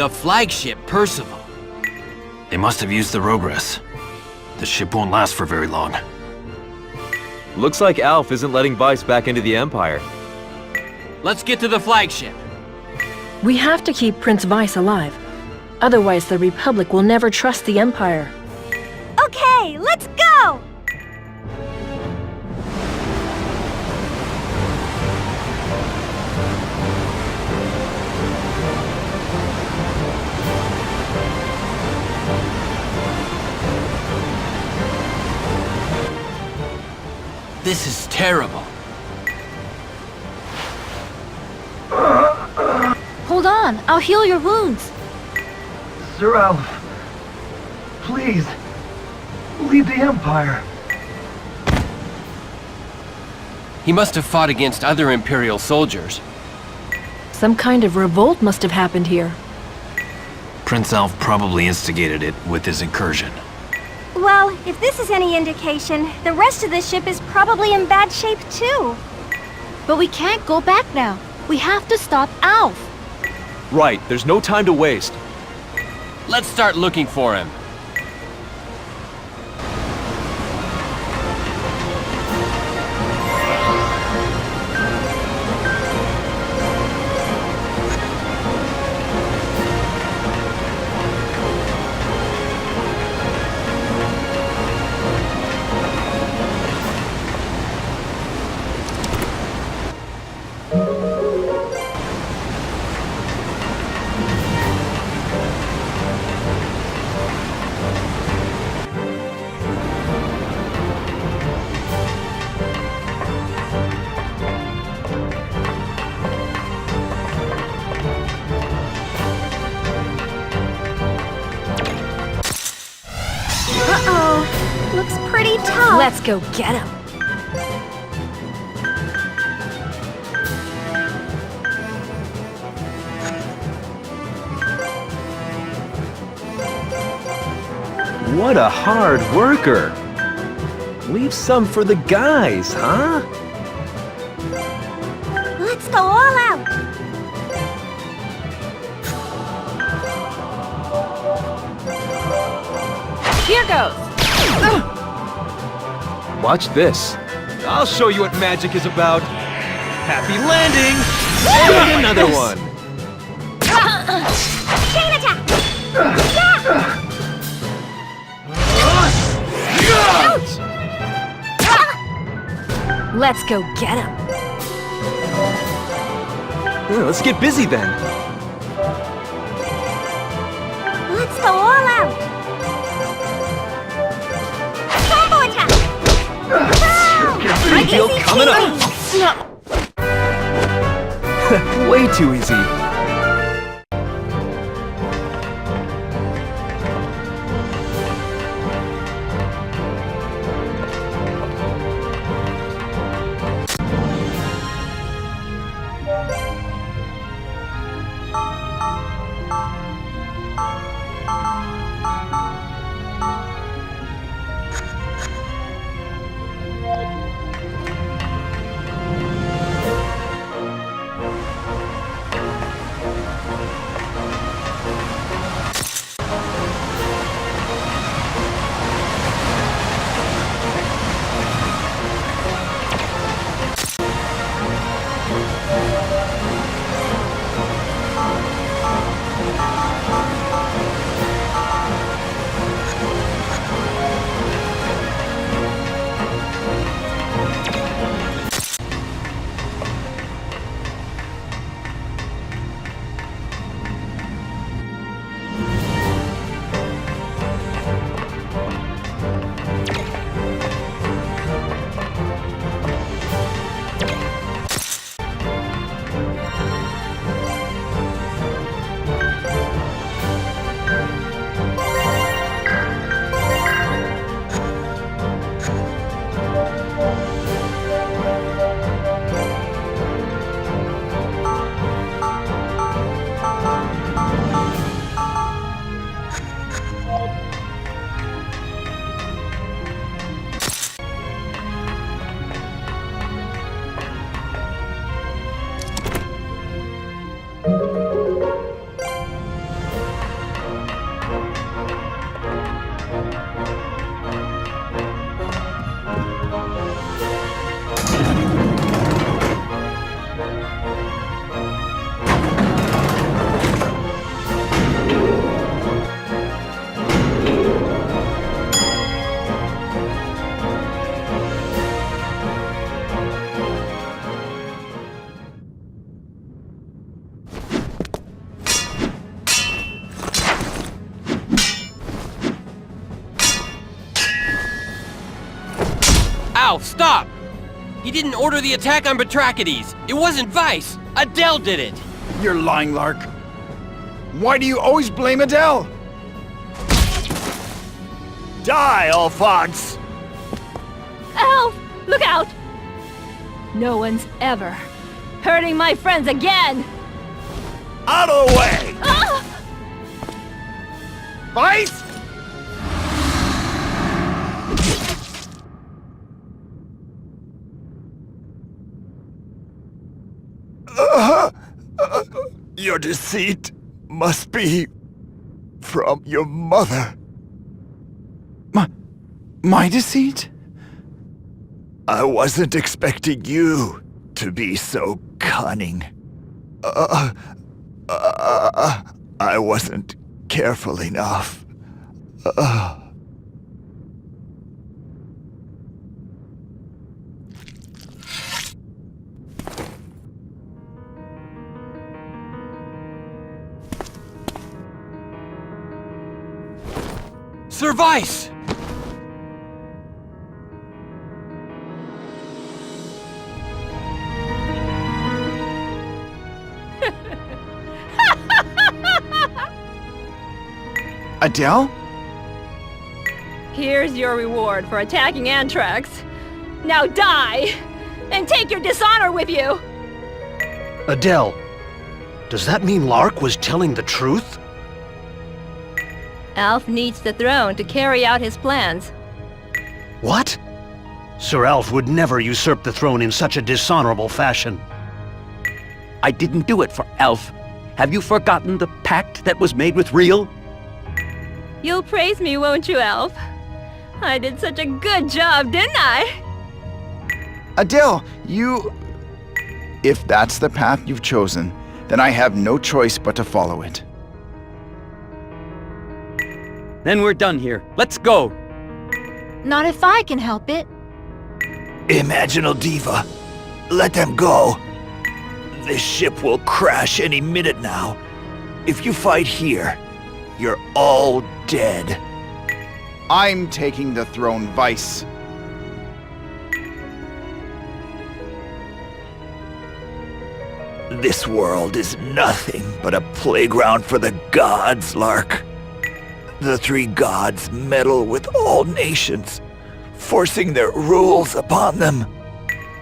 The flagship Percival. They must have used the Rogress. The ship won't last for very long. Looks like Alf isn't letting Vice back into the Empire. Let's get to the flagship. We have to keep Prince Vice alive. Otherwise, the Republic will never trust the Empire. Okay, let's go! This is terrible. Hold on, I'll heal your wounds. Sir Alf, please, lead the Empire. He must have fought against other Imperial soldiers. Some kind of revolt must have happened here. Prince Alf probably instigated it with his incursion. Well, if this is any indication, the rest of the ship is probably in bad shape too. But we can't go back now. We have to stop Alf. Right, there's no time to waste. Let's start looking for him. Uh-oh. Looks pretty tough. Let's go get him. What a hard worker. Leave some for the guys, huh? Let's go all out. Here goes. Watch this. I'll show you what magic is about. Happy landing! And another one. Chain attack! Let's go get him. Let's get busy then. Let's go all out. Combo attack! Big deal coming up. Way too easy. Alf, stop! He didn't order the attack on Batrachides. It wasn't Vice. Adele did it. You're lying, Lark. Why do you always blame Adele? Die, Alphonse! Alf, look out! No one's ever hurting my friends again! Out of the way! Vice? Your deceit must be from your mother. My deceit? I wasn't expecting you to be so cunning. I wasn't careful enough. Sir Vice! Adele? Here's your reward for attacking Anthrax. Now die! And take your dishonor with you! Adele, does that mean Lark was telling the truth? Alf needs the throne to carry out his plans. What? Sir Alf would never usurp the throne in such a dishonorable fashion. I didn't do it for Alf. Have you forgotten the pact that was made with Real? You'll praise me, won't you, Alf? I did such a good job, didn't I? Adele, you... If that's the path you've chosen, then I have no choice but to follow it. Then we're done here. Let's go. Not if I can help it. Imaginal Diva, let them go. This ship will crash any minute now. If you fight here, you're all dead. I'm taking the throne, Vice. This world is nothing but a playground for the gods, Lark. The three gods meddle with all nations, forcing their rules upon them.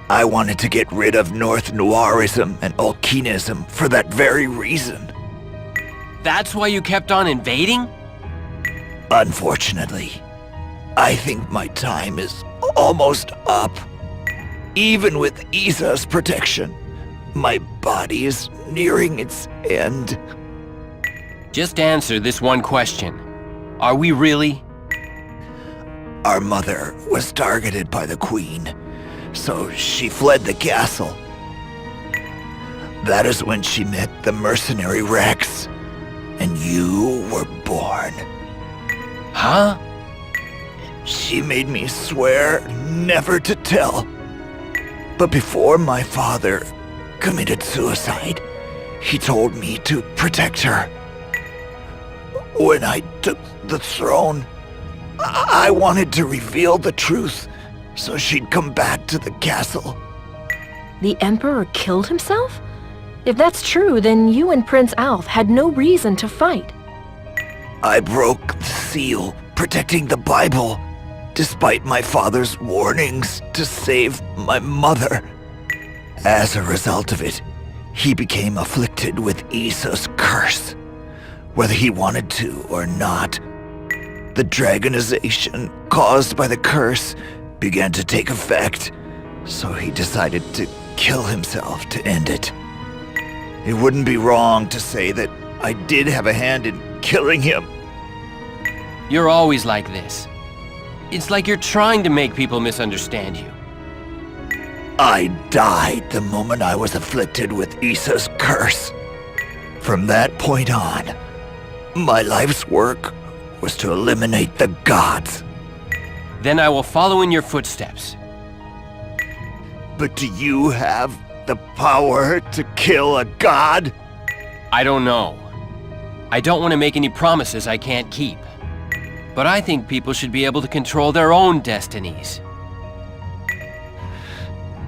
I wanted to get rid of North Noirism and Alkenism for that very reason. That's why you kept on invading? Unfortunately, I think my time is almost up. Even with Isa's protection, my body is nearing its end. Just answer this one question. Are we really? Our mother was targeted by the Queen, so she fled the castle. That is when she met the mercenary Rex, and you were born. Huh? She made me swear never to tell. But before my father committed suicide, he told me to protect her. When I took the throne, I wanted to reveal the truth so she'd come back to the castle. The Emperor killed himself? If that's true, then you and Prince Alf had no reason to fight. I broke the seal protecting the Bible, despite my father's warnings to save my mother. As a result of it, he became afflicted with Isa's curse. Whether he wanted to or not, the dragonization caused by the curse began to take effect, so he decided to kill himself to end it. It wouldn't be wrong to say that I did have a hand in killing him. You're always like this. It's like you're trying to make people misunderstand you. I died the moment I was afflicted with Isa's curse. From that point on, my life's work was to eliminate the gods. Then I will follow in your footsteps. But do you have the power to kill a god? I don't know. I don't want to make any promises I can't keep. But I think people should be able to control their own destinies.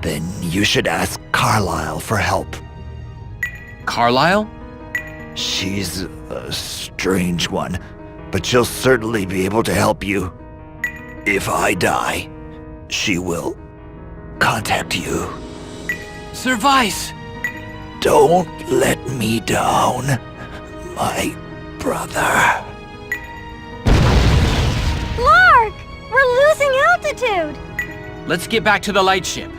Then you should ask Carlyle for help. Carlyle? She's a strange one, but she'll certainly be able to help you. If I die, she will contact you. Sir Vice! Don't let me down, my brother. altitude! Let's get back to the lightship.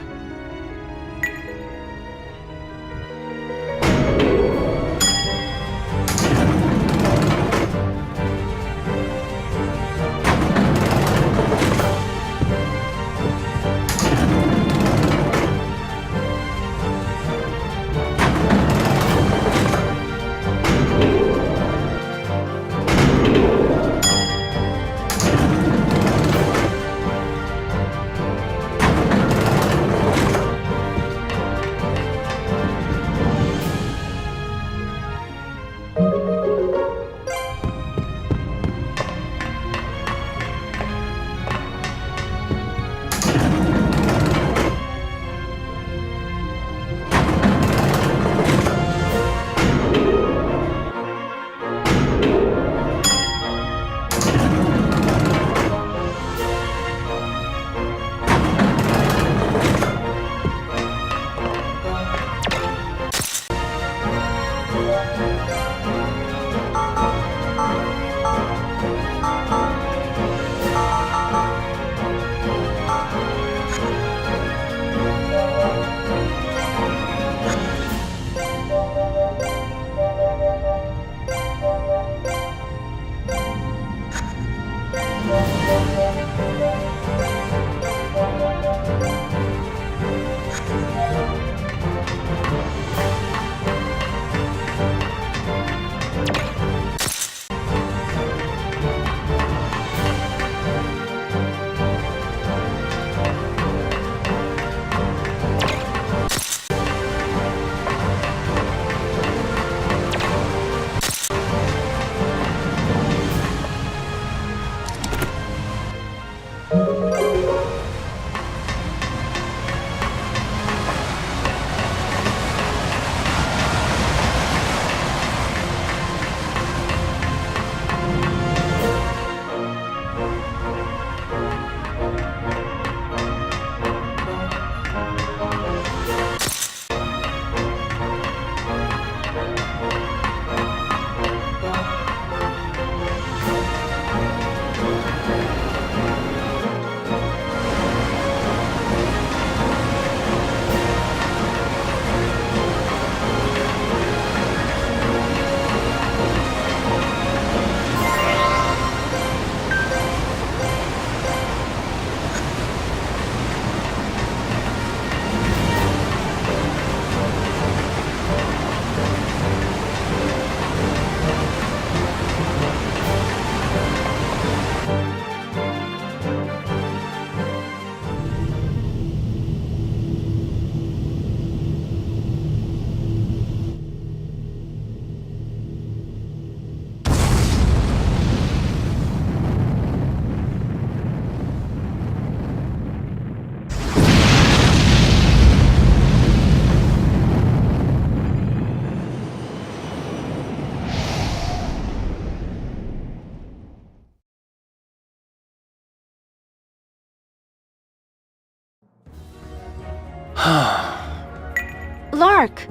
Lark!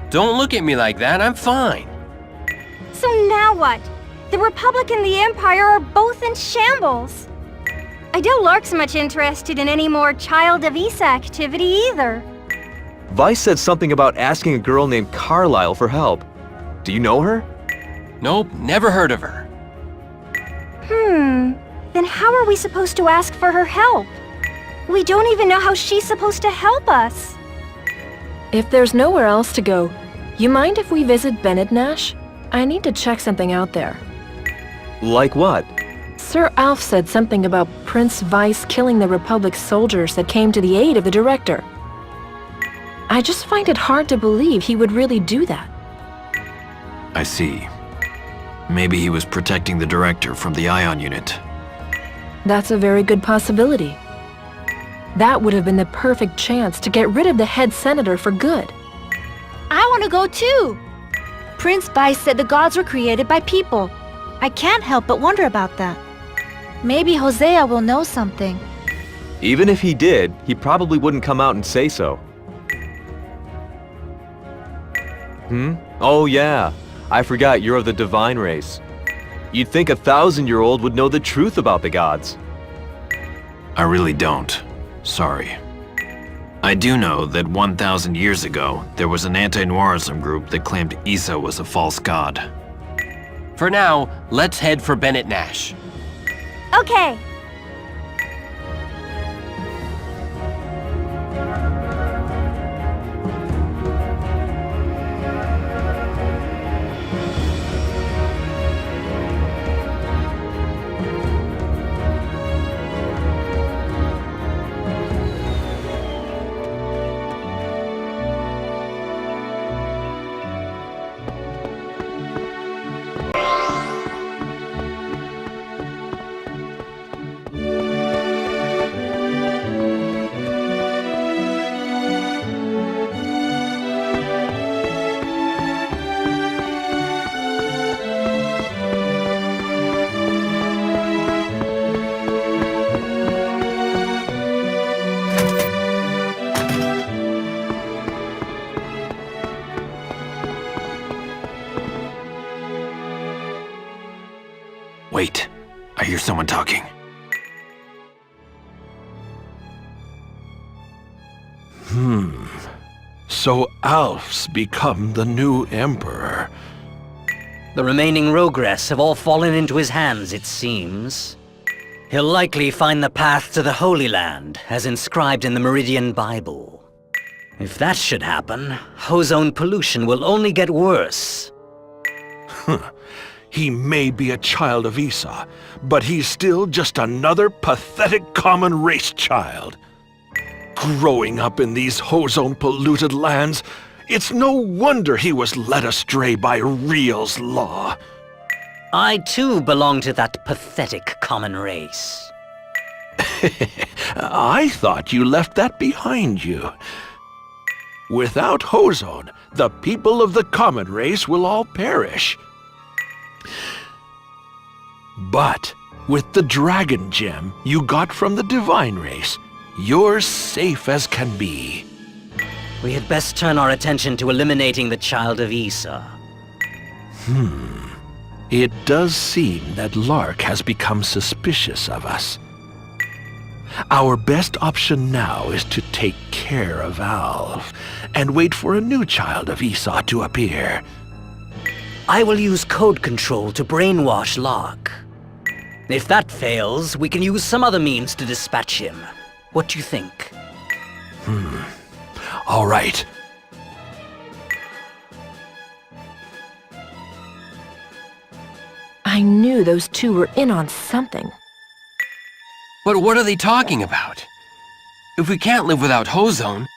Don't look at me like that, I'm fine. So now what? The Republic and the Empire are both in shambles. I doubt Lark's much interested in any more Child of Issa activity either. Vice said something about asking a girl named Carlyle for help. Do you know her? Nope, never heard of her. Then how are we supposed to ask for her help? We don't even know how she's supposed to help us. If there's nowhere else to go, you mind if we visit Bennett Nash? I need to check something out there. Like what? Sir Alf said something about Prince Vice killing the Republic's soldiers that came to the aid of the Director. I just find it hard to believe he would really do that. I see. Maybe he was protecting the Director from the Ion Unit. That's a very good possibility. That would have been the perfect chance to get rid of the head senator for good. I want to go too! Prince Vice said the gods were created by people. I can't help but wonder about that. Maybe Hosea will know something. Even if he did, he probably wouldn't come out and say so. Oh yeah, I forgot you're of the divine race. You'd think a 1,000-year-old would know the truth about the gods. I really don't. Sorry. I do know that 1,000 years ago, there was an anti-Noirism group that claimed Isa was a false god. For now, let's head for Bennett Nash. Okay. Wait, I hear someone talking. So Alf's become the new emperor. The remaining Rogress have all fallen into his hands, it seems. He'll likely find the path to the Holy Land, as inscribed in the Meridian Bible. If that should happen, ozone pollution will only get worse. He may be a child of Isa, but he's still just another pathetic common race child. Growing up in these ozone-polluted lands, it's no wonder he was led astray by Real's law. I too belong to that pathetic common race. I thought you left that behind you. Without ozone, the people of the common race will all perish. But with the dragon gem you got from the divine race, you're safe as can be. We had best turn our attention to eliminating the child of Isa. It does seem that Lark has become suspicious of us. Our best option now is to take care of Alf and wait for a new child of Isa to appear. I will use code control to brainwash Lark. If that fails, we can use some other means to dispatch him. What do you think? All right. I knew those two were in on something. But what are they talking about? If we can't live without ozone,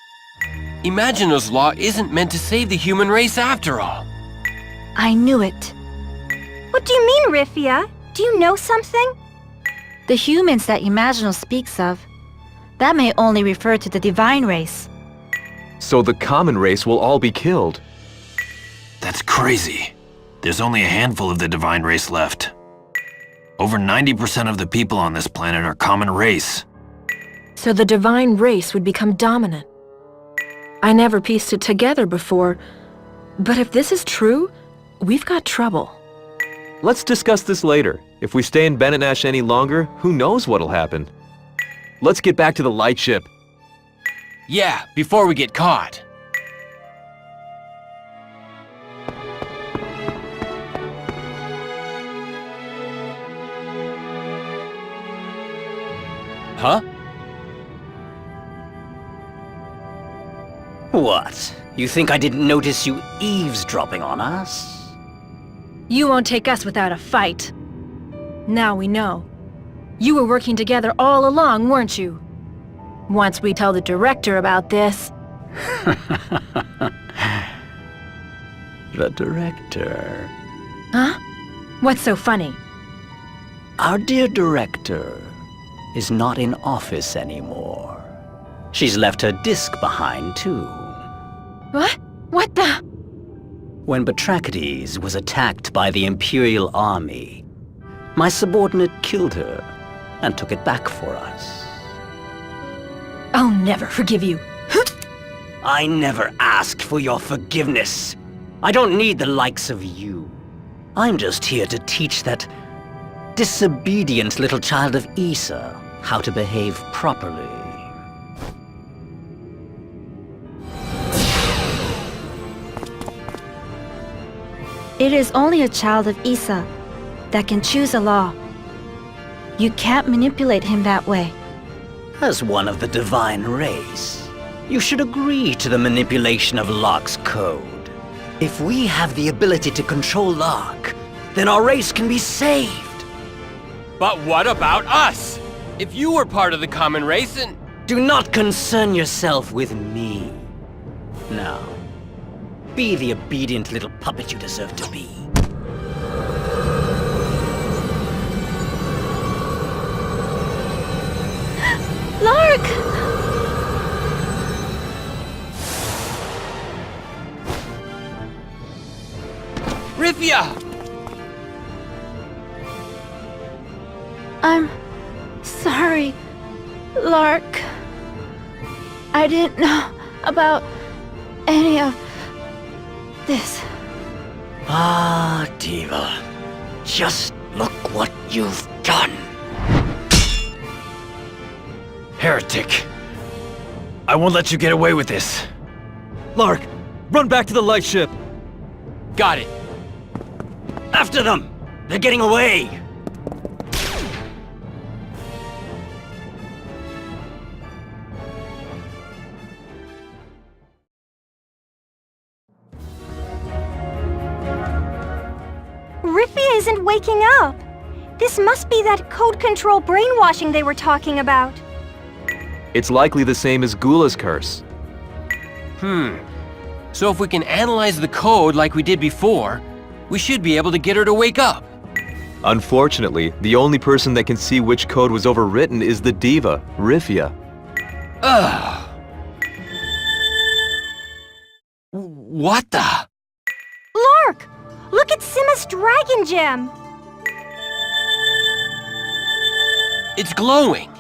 Imagino's law isn't meant to save the human race after all. I knew it. What do you mean, Rifia? Do you know something? The humans that Imagino speaks of, that may only refer to the divine race. So the common race will all be killed. That's crazy. There's only a handful of the divine race left. Over 90% of the people on this planet are common race. So the divine race would become dominant. I never pieced it together before, but if this is true, we've got trouble. Let's discuss this later. If we stay in Bennett Nash any longer, who knows what'll happen. Let's get back to the lightship. Yeah, before we get caught. Huh? What? You think I didn't notice you eavesdropping on us? You won't take us without a fight. Now we know. You were working together all along, weren't you? Once we tell the director about this... The director... Huh? What's so funny? Our dear director is not in office anymore. She's left her disc behind, too. What? What the... When Batrachides was attacked by the Imperial Army, my subordinate killed her and took it back for us. I'll never forgive you. I never asked for your forgiveness. I don't need the likes of you. I'm just here to teach that disobedient little child of Isa how to behave properly. It is only a child of Isa that can choose a law. You can't manipulate him that way. As one of the divine race, you should agree to the manipulation of Locke's code. If we have the ability to control Locke, then our race can be saved. But what about us? If you were part of the common race, then... Do not concern yourself with me. Now, be the obedient little puppet you deserve to be. Lark! Rifia! I'm sorry, Lark. I didn't know about any of this. Ah, Diva. Just look what you've done. Heretic. I won't let you get away with this. Lark, run back to the light ship. Got it. After them! They're getting away! Rifia isn't waking up. This must be that code control brainwashing they were talking about. It's likely the same as Gula's curse. So if we can analyze the code like we did before, we should be able to get her to wake up. Unfortunately, the only person that can see which code was overwritten is the diva, Rifia. Ugh. What the? Lark! Look at Simma's dragon gem! It's glowing.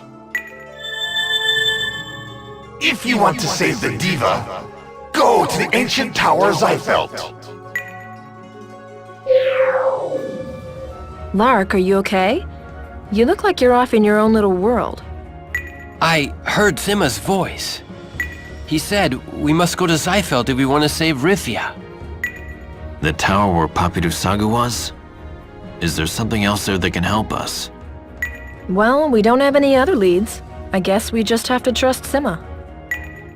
If you want to save the diva, go to the ancient tower Zeifelt. Lark, are you okay? You look like you're off in your own little world. I heard Simma's voice. He said we must go to Zeifelt if we want to save Rifia. The tower where Papidu Sagu was? Is there something else there that can help us? Well, we don't have any other leads. I guess we just have to trust Simma.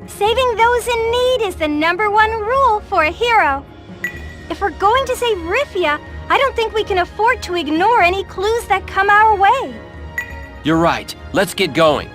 Saving those in need is the #1 rule for a hero. If we're going to save Rifia, I don't think we can afford to ignore any clues that come our way. You're right. Let's get going.